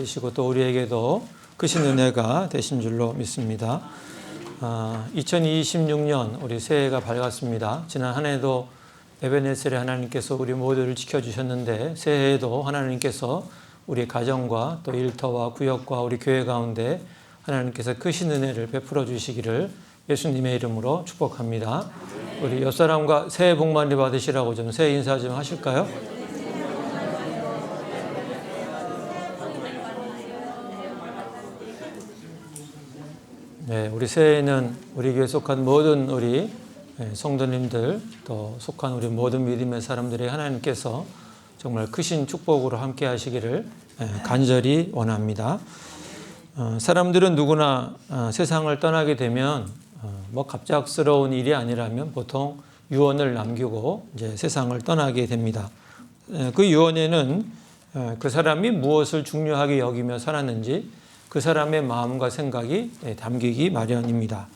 받으시고 또 우리에게도 크신 은혜가 되신 줄로 믿습니다. 2026년 우리 새해가 밝았습니다. 지난 한 해도 에베네셀의 하나님께서 우리 모두를 지켜주셨는데 새해에도 하나님께서 우리 가정과 또 일터와 구역과 우리 교회 가운데 하나님께서 크신 은혜를 베풀어 주시기를 예수님의 이름으로 축복합니다. 우리 옆 사람과 새해 복 많이 받으시라고 좀 새해 인사 좀 하실까요? 네, 우리 새해에는 우리 교회에 속한 모든 우리 성도님들 또 속한 우리 모든 믿음의 사람들의 하나님께서 정말 크신 축복으로 함께 하시기를 간절히 원합니다. 사람들은 누구나 세상을 떠나게 되면 뭐 갑작스러운 일이 아니라면 보통 유언을 남기고 이제 세상을 떠나게 됩니다. 그 유언에는 그 사람이 무엇을 중요하게 여기며 살았는지 그 사람의 마음과 생각이 담기기 마련입니다.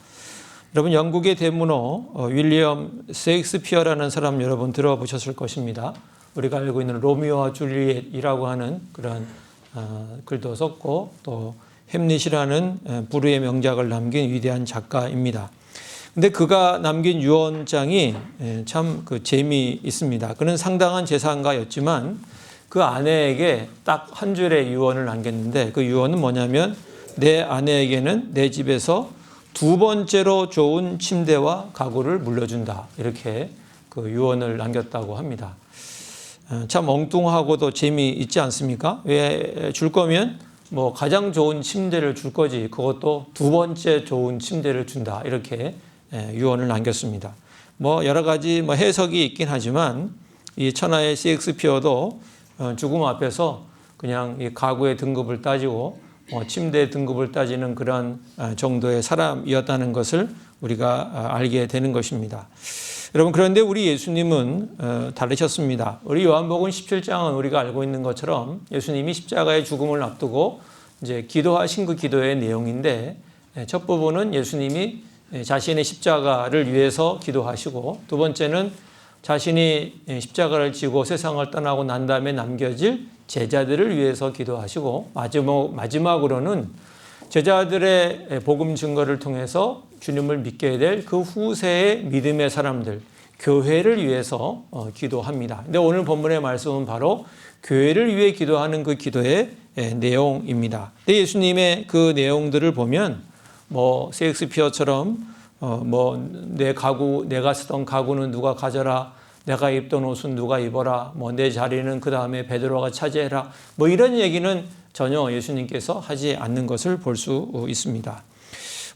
여러분 영국의 대문호 윌리엄 셰익스피어라는 사람 여러분 들어보셨을 것입니다. 우리가 알고 있는 로미오와 줄리엣이라고 하는 그런 글도 썼고 또 햄릿이라는 불후의 명작을 남긴 위대한 작가입니다. 근데 그가 남긴 유언장이 참 그 재미있습니다. 그는 상당한 재산가였지만 그 아내에게 딱 한 줄의 유언을 남겼는데 그 유언은 뭐냐면 내 아내에게는 내 집에서 두 번째로 좋은 침대와 가구를 물려준다. 이렇게 그 유언을 남겼다고 합니다. 참 엉뚱하고도 재미있지 않습니까? 왜 줄 거면 뭐 가장 좋은 침대를 줄 거지 그것도 두 번째 좋은 침대를 준다. 이렇게 유언을 남겼습니다. 뭐 여러 가지 뭐 해석이 있긴 하지만 이 천하의 셰익스피어도 죽음 앞에서 그냥 이 가구의 등급을 따지고 침대 등급을 따지는 그런 정도의 사람이었다는 것을 우리가 알게 되는 것입니다. 여러분 그런데 우리 예수님은 다르셨습니다. 우리 요한복음 17장은 우리가 알고 있는 것처럼 예수님이 십자가의 죽음을 앞두고 이제 기도하신 그 기도의 내용인데 첫 부분은 예수님이 자신의 십자가를 위해서 기도하시고 두 번째는 자신이 십자가를 지고 세상을 떠나고 난 다음에 남겨질 제자들을 위해서 기도하시고 마지막으로는 제자들의 복음 증거를 통해서 주님을 믿게 될 그 후세의 믿음의 사람들, 교회를 위해서 기도합니다. 근데 오늘 본문의 말씀은 바로 교회를 위해 기도하는 그 기도의 내용입니다. 근데 예수님의 그 내용들을 보면 뭐 셰익스피어처럼 내 가구, 내가 쓰던 가구는 누가 가져라, 내가 입던 옷은 누가 입어라, 뭐 내 자리는 그 다음에 베드로가 차지해라, 뭐 이런 얘기는 전혀 예수님께서 하지 않는 것을 볼 수 있습니다.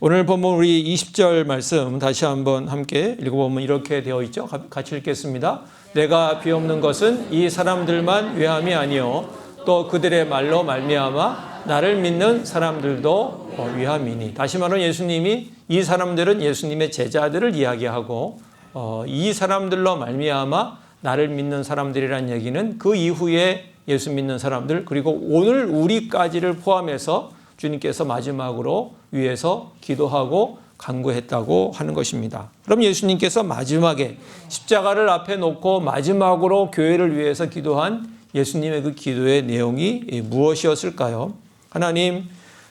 오늘 본문 우리 20절 말씀 다시 한번 함께 읽어보면 이렇게 되어 있죠. 같이 읽겠습니다. 내가 비옵는 것은 이 사람들만 위함이 아니요 또 그들의 말로 말미암아 나를 믿는 사람들도 위함이니. 다시 말하면 예수님이 이 사람들은 예수님의 제자들을 이야기하고 이 사람들로 말미암아 나를 믿는 사람들이란 얘기는 그 이후에 예수 믿는 사람들 그리고 오늘 우리까지를 포함해서 주님께서 마지막으로 위해서 기도하고 간구했다고 하는 것입니다. 그럼 예수님께서 마지막에 십자가를 앞에 놓고 마지막으로 교회를 위해서 기도한 예수님의 그 기도의 내용이 무엇이었을까요? 하나님,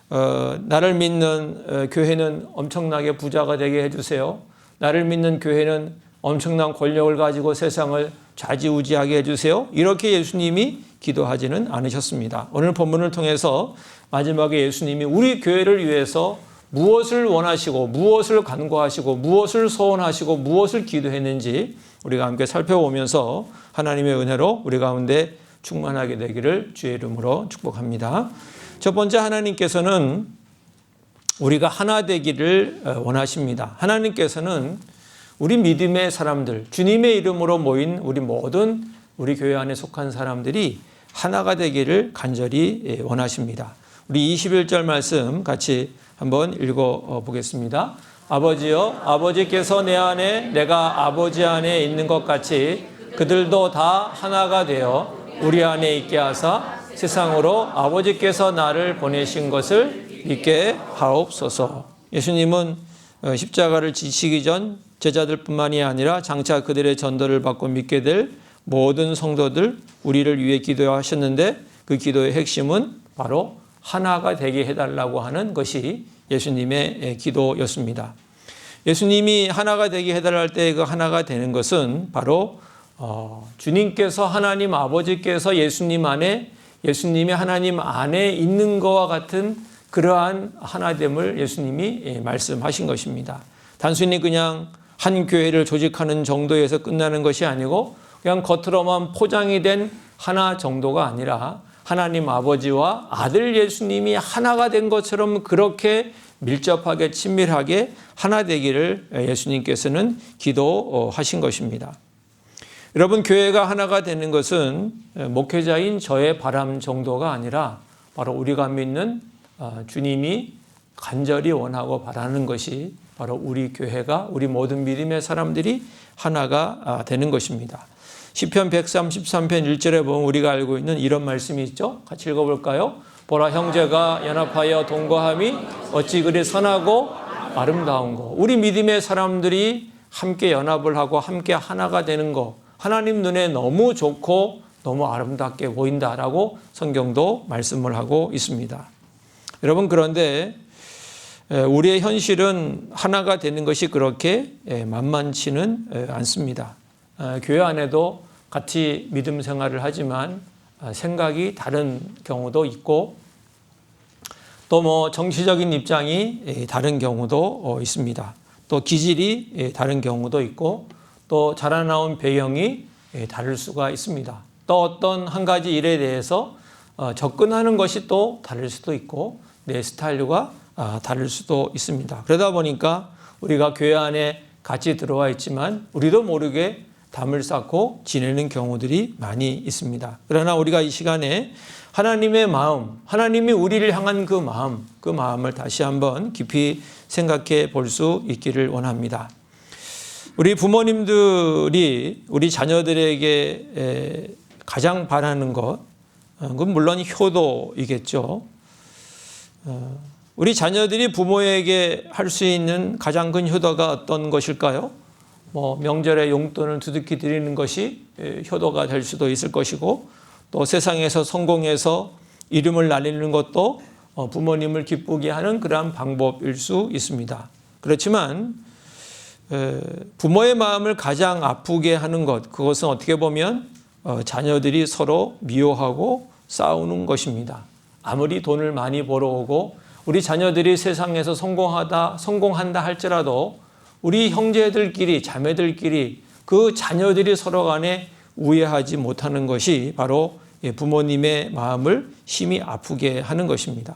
나를 믿는 교회는 엄청나게 부자가 되게 해주세요. 나를 믿는 교회는 엄청난 권력을 가지고 세상을 좌지우지하게 해주세요. 이렇게 예수님이 기도하지는 않으셨습니다. 오늘 본문을 통해서 마지막에 예수님이 우리 교회를 위해서 무엇을 원하시고 무엇을 간구하시고 무엇을 소원하시고 무엇을 기도했는지 우리가 함께 살펴보면서 하나님의 은혜로 우리 가운데 충만하게 되기를 주의 이름으로 축복합니다. 첫 번째 하나님께서는 우리가 하나 되기를 원하십니다. 하나님께서는 우리 믿음의 사람들, 주님의 이름으로 모인 우리 모든 우리 교회 안에 속한 사람들이 하나가 되기를 간절히 원하십니다. 우리 21절 말씀 같이 한번 읽어보겠습니다. 아버지여, 아버지께서 내 안에 내가 아버지 안에 있는 것 같이 그들도 다 하나가 되어 우리 안에 있게 하사 세상으로 아버지께서 나를 보내신 것을 믿게 하옵소서. 예수님은 십자가를 지시기 전 제자들뿐만이 아니라 장차 그들의 전도를 받고 믿게 될 모든 성도들 우리를 위해 기도하셨는데 그 기도의 핵심은 바로 하나가 되게 해달라고 하는 것이 예수님의 기도였습니다. 예수님이 하나가 되게 해달라 할 때 그 하나가 되는 것은 바로 주님께서 하나님 아버지께서 예수님 안에 예수님이 하나님 안에 있는 것과 같은 그러한 하나됨을 예수님이 말씀하신 것입니다. 단순히 그냥 한 교회를 조직하는 정도에서 끝나는 것이 아니고 그냥 겉으로만 포장이 된 하나 정도가 아니라 하나님 아버지와 아들 예수님이 하나가 된 것처럼 그렇게 밀접하게 친밀하게 하나 되기를 예수님께서는 기도하신 것입니다. 여러분, 교회가 하나가 되는 것은 목회자인 저의 바람 정도가 아니라 바로 우리가 믿는 주님이 간절히 원하고 바라는 것이 바로 우리 교회가 우리 모든 믿음의 사람들이 하나가 되는 것입니다. 시편 133편 1절에 보면 우리가 알고 있는 이런 말씀이 있죠. 같이 읽어볼까요? 보라, 형제가 연합하여 동거함이 어찌 그리 선하고 아름다운 거. 우리 믿음의 사람들이 함께 연합을 하고 함께 하나가 되는 거, 하나님 눈에 너무 좋고 너무 아름답게 보인다라고 성경도 말씀을 하고 있습니다. 여러분, 그런데 우리의 현실은 하나가 되는 것이 그렇게 만만치는 않습니다. 교회 안에도 같이 믿음 생활을 하지만 생각이 다른 경우도 있고 또 정치적인 입장이 다른 경우도 있습니다. 또 기질이 다른 경우도 있고 또 자라나온 배경이 다를 수가 있습니다. 또 어떤 한 가지 일에 대해서 접근하는 것이 또 다를 수도 있고 내 스타일과 다를 수도 있습니다. 그러다 보니까 우리가 교회 안에 같이 들어와 있지만 우리도 모르게 담을 쌓고 지내는 경우들이 많이 있습니다. 그러나 우리가 이 시간에 하나님의 마음, 하나님이 우리를 향한 그 마음을 다시 한번 깊이 생각해 볼 수 있기를 원합니다. 우리 부모님들이 우리 자녀들에게 가장 바라는 것, 그건 물론 효도이겠죠. 우리 자녀들이 부모에게 할 수 있는 가장 큰 효도가 어떤 것일까요? 명절에 용돈을 두둑히 드리는 것이 효도가 될 수도 있을 것이고 또 세상에서 성공해서 이름을 날리는 것도 부모님을 기쁘게 하는 그러한 방법일 수 있습니다. 그렇지만 부모의 마음을 가장 아프게 하는 것, 그것은 어떻게 보면 자녀들이 서로 미워하고 싸우는 것입니다. 아무리 돈을 많이 벌어오고 우리 자녀들이 세상에서 성공한다 할지라도 우리 형제들끼리 자매들끼리 그 자녀들이 서로 간에 우애하지 못하는 것이 바로 부모님의 마음을 심히 아프게 하는 것입니다.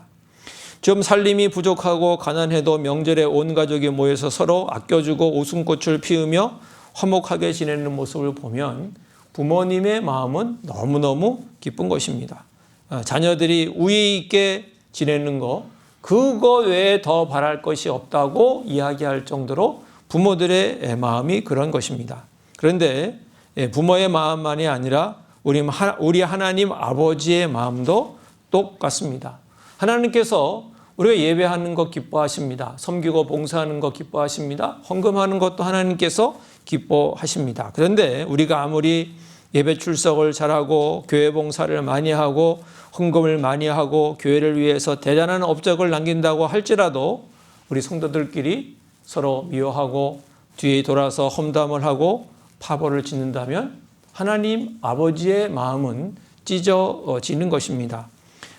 좀 살림이 부족하고 가난해도 명절에 온 가족이 모여서 서로 아껴주고 웃음꽃을 피우며 화목하게 지내는 모습을 보면 부모님의 마음은 너무너무 기쁜 것입니다. 자녀들이 우애 있게 지내는 거, 그거 외에 더 바랄 것이 없다고 이야기할 정도로 부모들의 마음이 그런 것입니다. 그런데 부모의 마음만이 아니라 우리 하나님 아버지의 마음도 똑같습니다. 하나님께서 우리가 예배하는 것 기뻐하십니다. 섬기고 봉사하는 것 기뻐하십니다. 헌금하는 것도 하나님께서 기뻐하십니다. 그런데 우리가 아무리 예배 출석을 잘하고 교회 봉사를 많이 하고 헌금을 많이 하고 교회를 위해서 대단한 업적을 남긴다고 할지라도 우리 성도들끼리 서로 미워하고 뒤에 돌아서 험담을 하고 파벌을 짓는다면 하나님 아버지의 마음은 찢어지는 것입니다.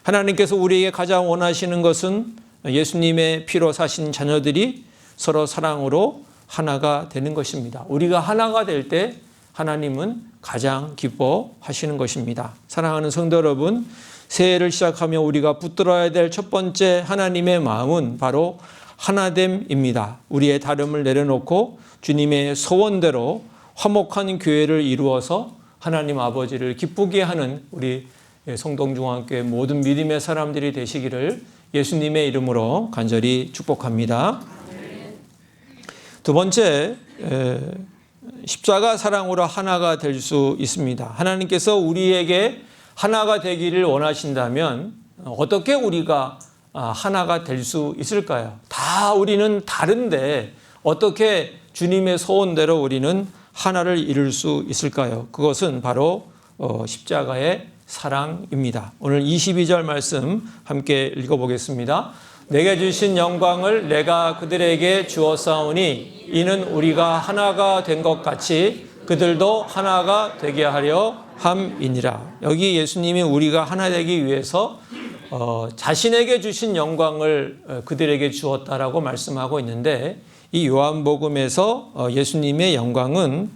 하나님께서 우리에게 가장 원하시는 것은 예수님의 피로 사신 자녀들이 서로 사랑으로 하나가 되는 것입니다. 우리가 하나가 될 때 하나님은 가장 기뻐하시는 것입니다. 사랑하는 성도 여러분, 새해를 시작하며 우리가 붙들어야 될 첫 번째 하나님의 마음은 바로 하나됨입니다. 우리의 다름을 내려놓고 주님의 소원대로 화목한 교회를 이루어서 하나님 아버지를 기쁘게 하는 우리 성동중앙교회 모든 믿음의 사람들이 되시기를 예수님의 이름으로 간절히 축복합니다. 두 번째, 십자가 사랑으로 하나가 될 수 있습니다. 하나님께서 우리에게 하나가 되기를 원하신다면 어떻게 우리가 하나가 될 수 있을까요? 다 우리는 다른데 어떻게 주님의 소원대로 우리는 하나를 이룰 수 있을까요? 그것은 바로 십자가의 사랑입니다. 오늘 22절 말씀 함께 읽어보겠습니다. 내게 주신 영광을 내가 그들에게 주었사오니 이는 우리가 하나가 된 것 같이 그들도 하나가 되게 하려 함이니라. 여기 예수님이 우리가 하나 되기 위해서 자신에게 주신 영광을 그들에게 주었다라고 말씀하고 있는데, 이 요한복음에서 예수님의 영광은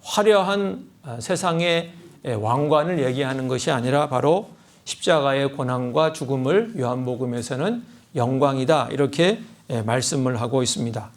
화려한 세상의 왕관을 얘기하는 것이 아니라 바로 십자가의 고난과 죽음을 요한복음에서는 영광이다, 이렇게 말씀을 하고 있습니다.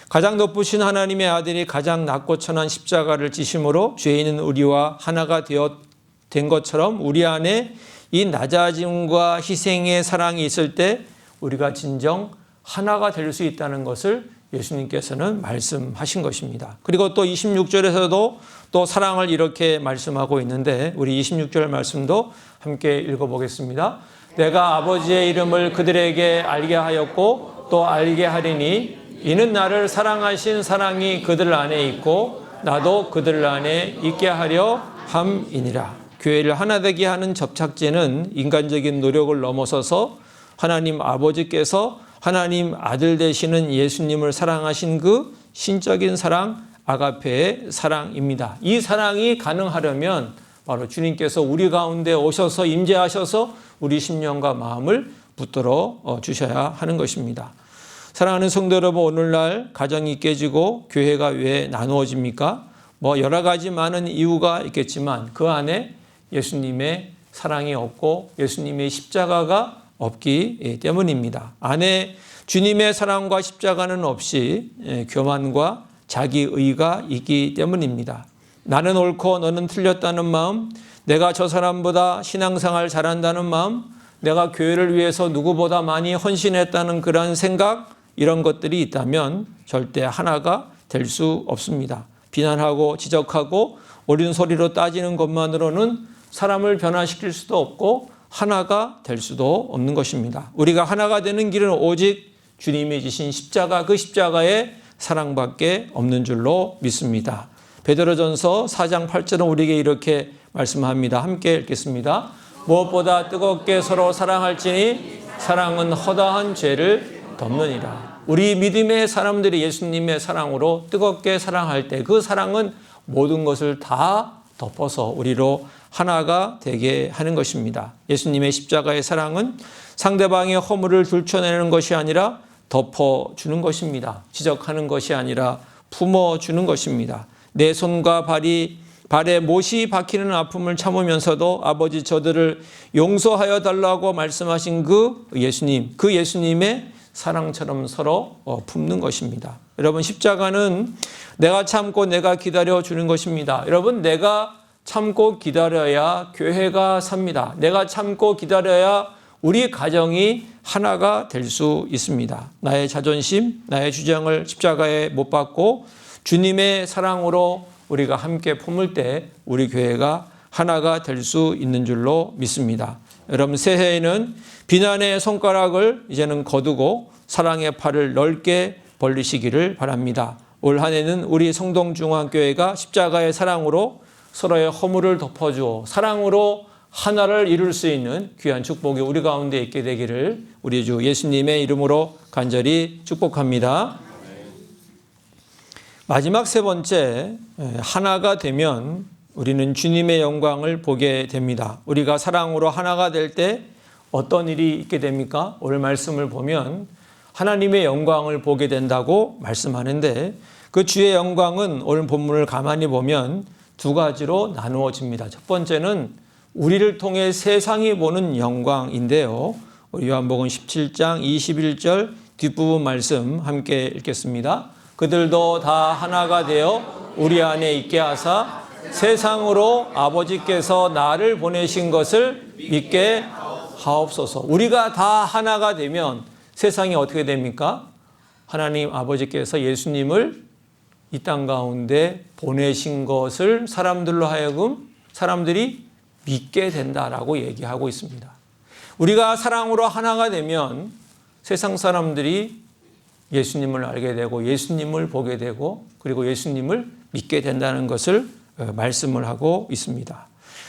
가장 높으신 하나님의 아들이 가장 낮고 천한 십자가를 지심으로 죄인은 우리와 하나가 된 것처럼 우리 안에 이 낮아짐과 희생의 사랑이 있을 때 우리가 진정 하나가 될 수 있다는 것을 예수님께서는 말씀하신 것입니다. 그리고 또 26절에서도 또 사랑을 이렇게 말씀하고 있는데, 우리 26절 말씀도 함께 읽어보겠습니다. 내가 아버지의 이름을 그들에게 알게 하였고 또 알게 하리니 이는 나를 사랑하신 사랑이 그들 안에 있고 나도 그들 안에 있게 하려 함이니라. 교회를 하나 되게 하는 접착제는 인간적인 노력을 넘어서서 하나님 아버지께서 하나님 아들 되시는 예수님을 사랑하신 그 신적인 사랑, 아가페의 사랑입니다. 이 사랑이 가능하려면 바로 주님께서 우리 가운데 오셔서 임재하셔서 우리 심령과 마음을 붙들어 주셔야 하는 것입니다. 사랑하는 성도 여러분, 오늘날 가정이 깨지고 교회가 왜 나누어집니까? 여러 가지 많은 이유가 있겠지만 그 안에 예수님의 사랑이 없고 예수님의 십자가가 없기 때문입니다. 안에 주님의 사랑과 십자가는 없이 교만과 자기의가 있기 때문입니다. 나는 옳고 너는 틀렸다는 마음, 내가 저 사람보다 신앙생활 잘한다는 마음, 내가 교회를 위해서 누구보다 많이 헌신했다는 그런 생각, 이런 것들이 있다면 절대 하나가 될 수 없습니다. 비난하고 지적하고 옳은 소리로 따지는 것만으로는 사람을 변화시킬 수도 없고 하나가 될 수도 없는 것입니다. 우리가 하나가 되는 길은 오직 주님이 지신 십자가, 그 십자가의 사랑밖에 없는 줄로 믿습니다. 베드로전서 4장 8절은 우리에게 이렇게 말씀합니다. 함께 읽겠습니다. 무엇보다 뜨겁게 서로 사랑할지니 사랑은 허다한 죄를 덮느니라. 우리 믿음의 사람들이 예수님의 사랑으로 뜨겁게 사랑할 때 그 사랑은 모든 것을 다 덮어서 우리로 하나가 되게 하는 것입니다. 예수님의 십자가의 사랑은 상대방의 허물을 들춰내는 것이 아니라 덮어주는 것입니다. 지적하는 것이 아니라 품어주는 것입니다. 내 손과 발에 못이 박히는 아픔을 참으면서도 아버지 저들을 용서하여 달라고 말씀하신 그 예수님의 사랑처럼 서로 품는 것입니다. 여러분, 십자가는 내가 참고 내가 기다려 주는 것입니다. 여러분, 내가 참고 기다려야 교회가 삽니다. 내가 참고 기다려야 우리 가정이 하나가 될 수 있습니다. 나의 자존심, 나의 주장을 십자가에 못 박고 주님의 사랑으로 우리가 함께 품을 때 우리 교회가 하나가 될 수 있는 줄로 믿습니다. 여러분, 새해에는 비난의 손가락을 이제는 거두고 사랑의 팔을 넓게 벌리시기를 바랍니다. 올 한 해는 우리 성동중앙교회가 십자가의 사랑으로 서로의 허물을 덮어주어 사랑으로 하나를 이룰 수 있는 귀한 축복이 우리 가운데 있게 되기를 우리 주 예수님의 이름으로 간절히 축복합니다. 마지막 세 번째, 하나가 되면 우리는 주님의 영광을 보게 됩니다. 우리가 사랑으로 하나가 될 때 어떤 일이 있게 됩니까? 오늘 말씀을 보면 하나님의 영광을 보게 된다고 말씀하는데, 그 주의 영광은 오늘 본문을 가만히 보면 두 가지로 나누어집니다. 첫 번째는 우리를 통해 세상이 보는 영광인데요. 우리 요한복음 17장 21절 뒷부분 말씀 함께 읽겠습니다. 그들도 다 하나가 되어 우리 안에 있게 하사 세상으로 아버지께서 나를 보내신 것을 믿게 하옵소서. 우리가 다 하나가 되면 세상이 어떻게 됩니까? 하나님 아버지께서 예수님을 이 땅 가운데 보내신 것을 사람들로 하여금 사람들이 믿게 된다라고 얘기하고 있습니다. 우리가 사랑으로 하나가 되면 세상 사람들이 예수님을 알게 되고 예수님을 보게 되고 그리고 예수님을 믿게 된다는 것을 말씀을 하고 있습니다.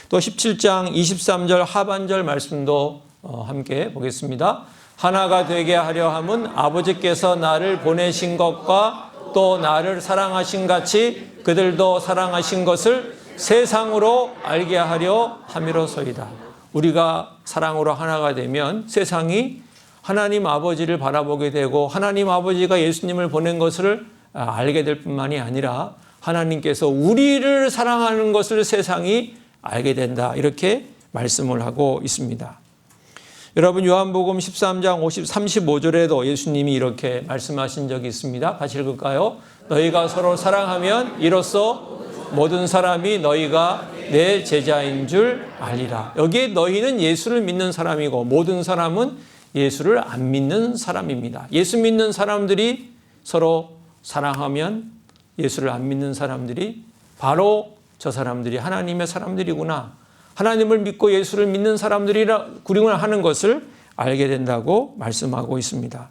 또 17장 23절 하반절 말씀도 함께 보겠습니다. 하나가 되게 하려 함은 아버지께서 나를 보내신 것과 또 나를 사랑하신 같이 그들도 사랑하신 것을 세상으로 알게 하려 함이로소이다. 우리가 사랑으로 하나가 되면 세상이 하나님 아버지를 바라보게 되고 하나님 아버지가 예수님을 보낸 것을 알게 될 뿐만이 아니라 하나님께서 우리를 사랑하는 것을 세상이 알게 된다. 이렇게 말씀을 하고 있습니다. 여러분 요한복음 13장 35절에도 예수님이 이렇게 말씀하신 적이 있습니다. 같이 읽을까요? 너희가 서로 사랑하면 이로써 모든 사람이 너희가 내 제자인 줄 알리라. 여기에 너희는 예수를 믿는 사람이고 모든 사람은 예수를 안 믿는 사람입니다. 예수 믿는 사람들이 서로 사랑하면 예수를 안 믿는 사람들이 바로 저 사람들이 하나님의 사람들이구나. 하나님을 믿고 예수를 믿는 사람들이구나 하는 것을 알게 된다고 말씀하고 있습니다.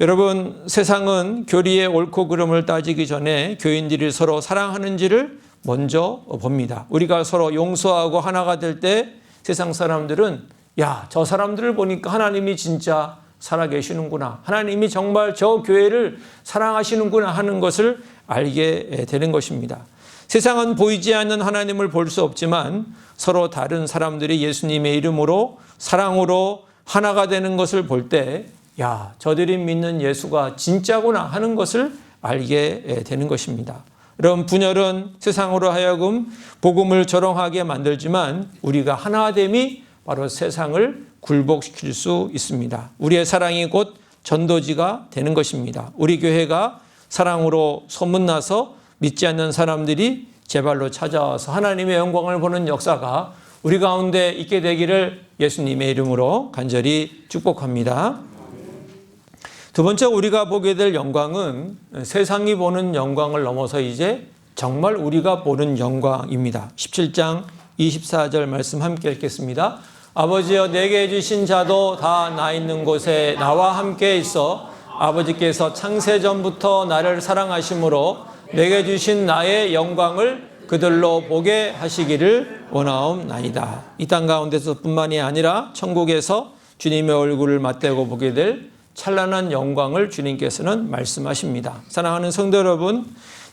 여러분 세상은 교리의 옳고 그름을 따지기 전에 교인들이 서로 사랑하는지를 먼저 봅니다. 우리가 서로 용서하고 하나가 될 때 세상 사람들은 야, 저 사람들을 보니까 하나님이 진짜 살아계시는구나. 하나님이 정말 저 교회를 사랑하시는구나 하는 것을 알게 되는 것입니다. 세상은 보이지 않는 하나님을 볼 수 없지만 서로 다른 사람들이 예수님의 이름으로 사랑으로 하나가 되는 것을 볼 때 야, 저들이 믿는 예수가 진짜구나 하는 것을 알게 되는 것입니다. 여러분 분열은 세상으로 하여금 복음을 조롱하게 만들지만 우리가 하나됨이 바로 세상을 굴복시킬 수 있습니다. 우리의 사랑이 곧 전도지가 되는 것입니다. 우리 교회가 사랑으로 소문나서 믿지 않는 사람들이 제 발로 찾아와서 하나님의 영광을 보는 역사가 우리 가운데 있게 되기를 예수님의 이름으로 간절히 축복합니다. 두 번째 우리가 보게 될 영광은 세상이 보는 영광을 넘어서 이제 정말 우리가 보는 영광입니다. 17장 24절 말씀 함께 읽겠습니다. 아버지여 내게 주신 자도 다 나 있는 곳에 나와 함께 있어 아버지께서 창세전부터 나를 사랑하심으로 내게 주신 나의 영광을 그들로 보게 하시기를 원하옵나이다. 이 땅 가운데서 뿐만이 아니라 천국에서 주님의 얼굴을 맞대고 보게 될 찬란한 영광을 주님께서는 말씀하십니다. 사랑하는 성도 여러분,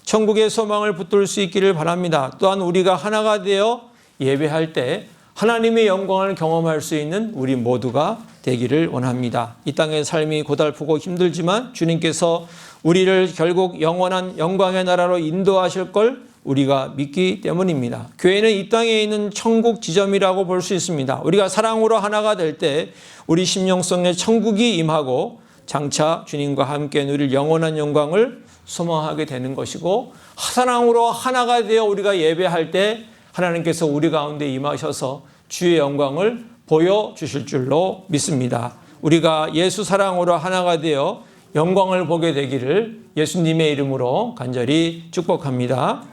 천국의 소망을 붙들 수 있기를 바랍니다. 또한 우리가 하나가 되어 예배할 때 하나님의 영광을 경험할 수 있는 우리 모두가 되기를 원합니다. 이 땅의 삶이 고달프고 힘들지만 주님께서 우리를 결국 영원한 영광의 나라로 인도하실 걸 우리가 믿기 때문입니다. 교회는 이 땅에 있는 천국 지점이라고 볼 수 있습니다. 우리가 사랑으로 하나가 될 때 우리 심령성에 천국이 임하고 장차 주님과 함께 누릴 영원한 영광을 소망하게 되는 것이고 사랑으로 하나가 되어 우리가 예배할 때 하나님께서 우리 가운데 임하셔서 주의 영광을 보여주실 줄로 믿습니다. 우리가 예수 사랑으로 하나가 되어 영광을 보게 되기를 예수님의 이름으로 간절히 축복합니다.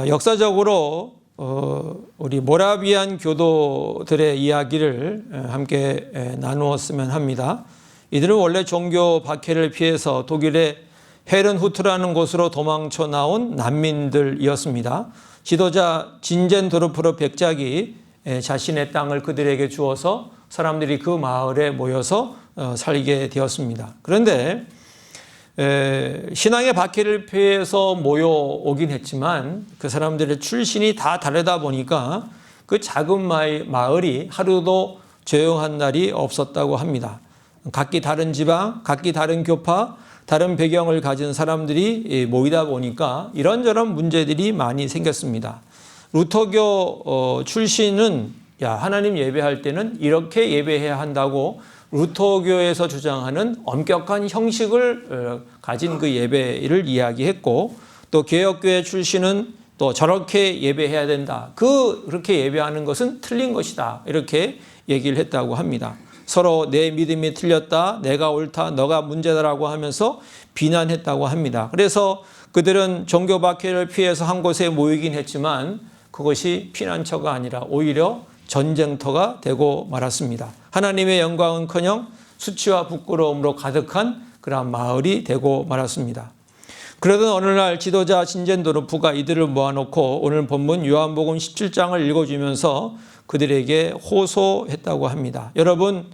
역사적으로 우리 모라비안 교도들의 이야기를 함께 나누었으면 합니다. 이들은 원래 종교 박해를 피해서 독일의 헤른후트라는 곳으로 도망쳐 나온 난민들이었습니다. 지도자 진젠도르프 백작이 자신의 땅을 그들에게 주어서 사람들이 그 마을에 모여서 살게 되었습니다. 그런데 신앙의 박해를 피해서 모여오긴 했지만 그 사람들의 출신이 다 다르다 보니까 그 작은 마을이 하루도 조용한 날이 없었다고 합니다. 각기 다른 지방, 각기 다른 교파, 다른 배경을 가진 사람들이 모이다 보니까 이런저런 문제들이 많이 생겼습니다. 루터교 출신은 하나님 예배할 때는 이렇게 예배해야 한다고 루터교에서 주장하는 엄격한 형식을 가진 그 예배를 이야기했고, 또 개혁교회 출신은 또 저렇게 예배해야 된다. 그렇게 예배하는 것은 틀린 것이다. 이렇게 얘기를 했다고 합니다. 서로 내 믿음이 틀렸다, 내가 옳다, 너가 문제다라고 하면서 비난했다고 합니다. 그래서 그들은 종교 박해를 피해서 한 곳에 모이긴 했지만 그것이 피난처가 아니라 오히려 전쟁터가 되고 말았습니다. 하나님의 영광은커녕 수치와 부끄러움으로 가득한 그런 마을이 되고 말았습니다. 그러던 어느 날 지도자 진젠도르프가 이들을 모아놓고 오늘 본문 요한복음 17장을 읽어주면서 그들에게 호소했다고 합니다. 여러분,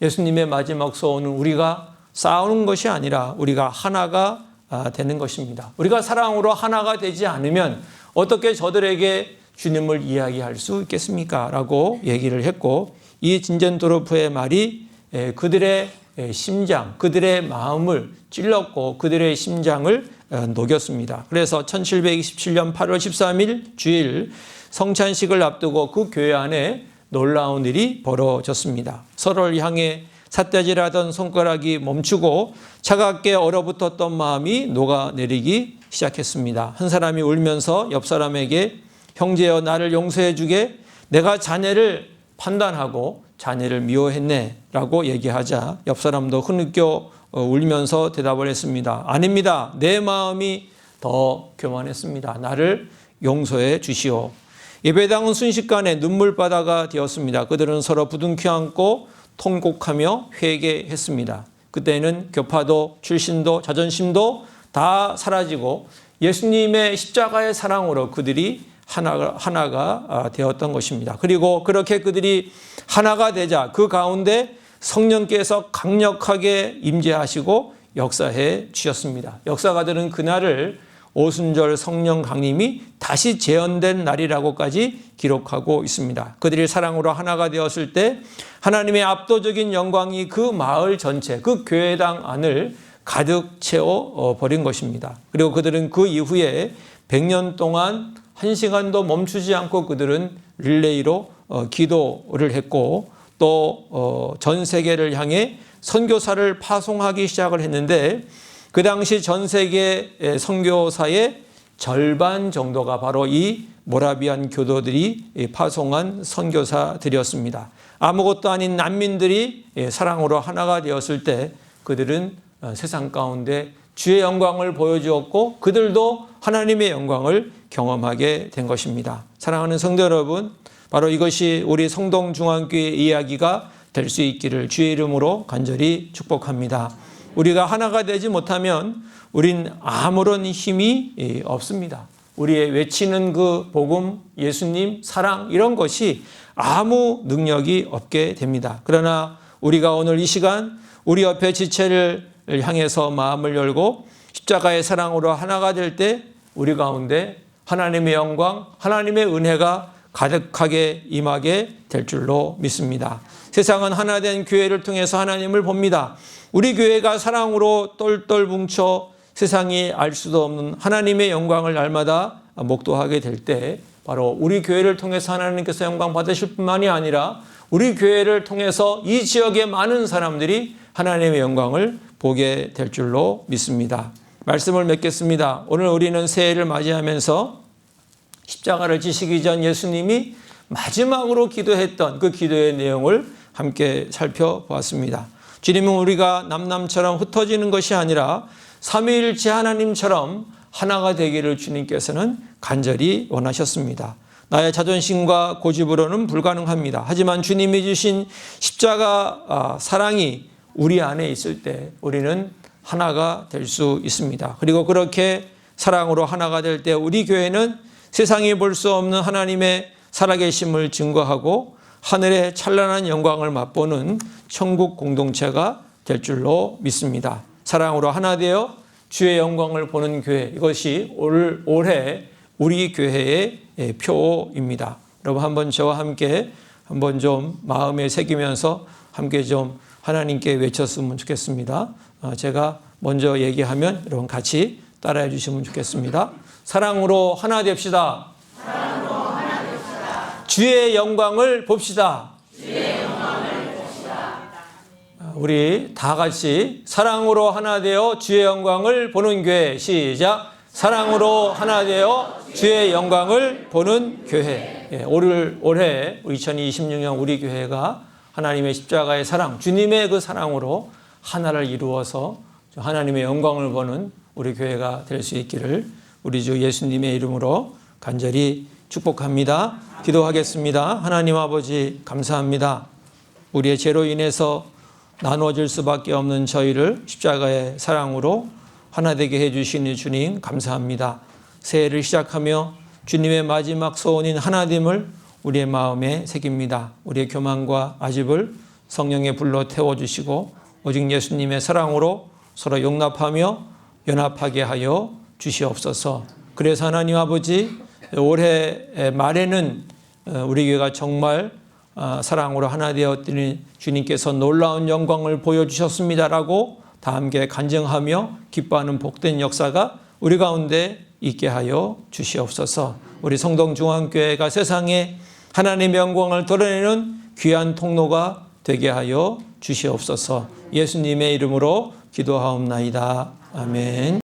예수님의 마지막 소원은 우리가 싸우는 것이 아니라 우리가 하나가 되는 것입니다. 우리가 사랑으로 하나가 되지 않으면 어떻게 저들에게 주님을 이야기할 수 있겠습니까? 라고 얘기를 했고, 이 진젠도르프의 말이 그들의 심장, 그들의 마음을 찔렀고 그들의 심장을 녹였습니다. 그래서 1727년 8월 13일 주일 성찬식을 앞두고 그 교회 안에 놀라운 일이 벌어졌습니다. 서로를 향해 삿대질하던 손가락이 멈추고 차갑게 얼어붙었던 마음이 녹아내리기 시작했습니다. 한 사람이 울면서 옆 사람에게 형제여 나를 용서해 주게, 내가 자네를 판단하고 자네를 미워했네 라고 얘기하자 옆 사람도 흐느껴 울면서 대답을 했습니다. 아닙니다. 내 마음이 더 교만했습니다. 나를 용서해 주시오. 예배당은 순식간에 눈물바다가 되었습니다. 그들은 서로 부둥켜 안고 통곡하며 회개했습니다. 그때는 교파도 출신도 자존심도 다 사라지고 예수님의 십자가의 사랑으로 그들이 하나가 되었던 것입니다. 그리고 그렇게 그들이 하나가 되자 그 가운데 성령께서 강력하게 임재하시고 역사해 주셨습니다. 역사가들은 그날을 오순절 성령 강림이 다시 재현된 날이라고까지 기록하고 있습니다. 그들이 사랑으로 하나가 되었을 때 하나님의 압도적인 영광이 그 마을 전체, 그 교회당 안을 가득 채워버린 것입니다. 그리고 그들은 그 이후에 100년 동안 한 시간도 멈추지 않고 그들은 릴레이로 기도를 했고 또 전 세계를 향해 선교사를 파송하기 시작을 했는데 그 당시 전 세계 선교사의 절반 정도가 바로 이 모라비안 교도들이 파송한 선교사들이었습니다. 아무것도 아닌 난민들이 사랑으로 하나가 되었을 때 그들은 세상 가운데 주의 영광을 보여주었고 그들도 하나님의 영광을 경험하게 된 것입니다. 사랑하는 성도 여러분, 바로 이것이 우리 성동중앙교회 이야기가 될 수 있기를 주의 이름으로 간절히 축복합니다. 우리가 하나가 되지 못하면 우린 아무런 힘이 없습니다. 우리의 외치는 그 복음, 예수님, 사랑 이런 것이 아무 능력이 없게 됩니다. 그러나 우리가 오늘 이 시간 우리 옆에 지체를 향해서 마음을 열고 십자가의 사랑으로 하나가 될 때 우리 가운데 하나님의 영광, 하나님의 은혜가 가득하게 임하게 될 줄로 믿습니다. 세상은 하나된 교회를 통해서 하나님을 봅니다. 우리 교회가 사랑으로 똘똘 뭉쳐 세상이 알 수도 없는 하나님의 영광을 날마다 목도하게 될 때 바로 우리 교회를 통해서 하나님께서 영광 받으실 뿐만이 아니라 우리 교회를 통해서 이 지역의 많은 사람들이 하나님의 영광을 보게 될 줄로 믿습니다. 말씀을 맺겠습니다. 오늘 우리는 새해를 맞이하면서 십자가를 지시기 전 예수님이 마지막으로 기도했던 그 기도의 내용을 함께 살펴보았습니다. 주님은 우리가 남남처럼 흩어지는 것이 아니라 삼위일체 하나님처럼 하나가 되기를 주님께서는 간절히 원하셨습니다. 나의 자존심과 고집으로는 불가능합니다. 하지만 주님이 주신 십자가 사랑이 우리 안에 있을 때 우리는 하나가 될 수 있습니다. 그리고 그렇게 사랑으로 하나가 될 때 우리 교회는 세상이 볼 수 없는 하나님의 살아계심을 증거하고 하늘의 찬란한 영광을 맛보는 천국 공동체가 될 줄로 믿습니다. 사랑으로 하나 되어 주의 영광을 보는 교회, 이것이 올해 우리 교회의 표입니다. 여러분 한번 저와 함께 한번 좀 마음에 새기면서 함께 좀 하나님께 외쳤으면 좋겠습니다. 제가 먼저 얘기하면 여러분 같이 따라해 주시면 좋겠습니다. 사랑으로 하나 됩시다. 사랑으로 하나 됩시다. 주의 영광을 봅시다. 주의 영광을 봅시다. 우리 다 같이 사랑으로 하나 되어 주의 영광을 보는 교회. 시작. 사랑으로 하나 되어 주의 영광을 보는 교회. 올해 2026년 우리 교회가 하나님의 십자가의 사랑, 주님의 그 사랑으로 하나를 이루어서 하나님의 영광을 보는 우리 교회가 될 수 있기를 우리 주 예수님의 이름으로 간절히 축복합니다. 기도하겠습니다. 하나님 아버지 감사합니다. 우리의 죄로 인해서 나누어질 수밖에 없는 저희를 십자가의 사랑으로 하나 되게 해주시니 주님 감사합니다. 새해를 시작하며 주님의 마지막 소원인 하나됨을 우리의 마음에 새깁니다. 우리의 교만과 아집을 성령의 불로 태워주시고 오직 예수님의 사랑으로 서로 용납하며 연합하게 하여 주시옵소서. 그래서 하나님 아버지, 올해 말에는 우리 교회가 정말 사랑으로 하나 되었더니 주님께서 놀라운 영광을 보여주셨습니다라고 다 함께 간증하며 기뻐하는 복된 역사가 우리 가운데 있게 하여 주시옵소서. 우리 성동중앙교회가 세상에 하나님의 영광을 드러내는 귀한 통로가 되게 하여 주시옵소서. 예수님의 이름으로 기도하옵나이다. 아멘.